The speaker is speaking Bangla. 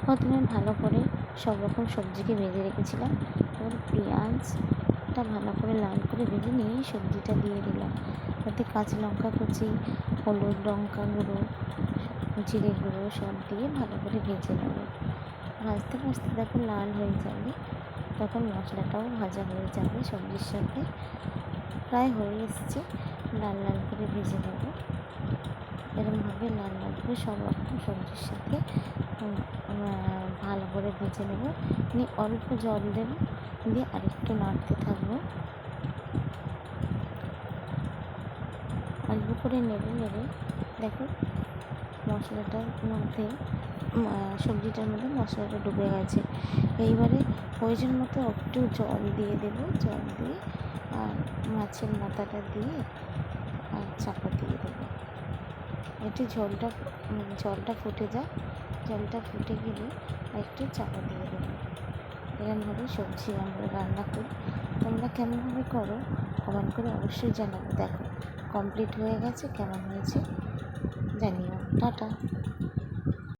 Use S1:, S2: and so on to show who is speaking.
S1: প্রথমে ভালো করে সব রকম সবজিকে ভেজে রেখেছিলাম। তারপর পেঁয়াজটা ভালো করে লাল করে ভেজে নিয়ে সবজিটা দিয়ে দিলাম। তাতে কাঁচা লঙ্কা কুচি, হলুদ, লঙ্কা গুঁড়ো, জিরে গুঁড়ো সব দিয়ে ভালো করে ভেজে নেব। ভাজতে ভাজতে দেখো লাল হয়ে যাবে, তখন মশলাটাও ভাজা হয়ে যাবে সবজির সাথে। প্রায় হয়ে এসছে, লাল লাল করে ভেজে নেব। এরকমভাবে লাল লাল করে সব রকম সবজির সাথে ভালো করে ভেজে নেব। নিয়ে অল্প জল দেব, দিয়ে আরেকটু নাড়তে থাকবো। অল্প করে নেড়ে নেড়ে দেখো মশলাটার মধ্যে সবজিটার মধ্যে মশলাটা ডুবে গেছে। এইবারে প্রয়োজন মতো একটু জল দিয়ে দেব, জল দিয়ে আর মাছের মাথাটা দিয়ে আর চাপা দিয়ে দেবো। একটু জলটা ফুটে যাক, জলটা ফুটে গেলে একটু চাপা দিয়ে দেবো। এরকমভাবে সবজি আমরা রান্না করি। তোমরা কেমনভাবে করো কমেন্ট করে অবশ্যই জানাবে। দেখো কমপ্লিট হয়ে গেছে, কেমন হয়েছে জানিও। টাটা।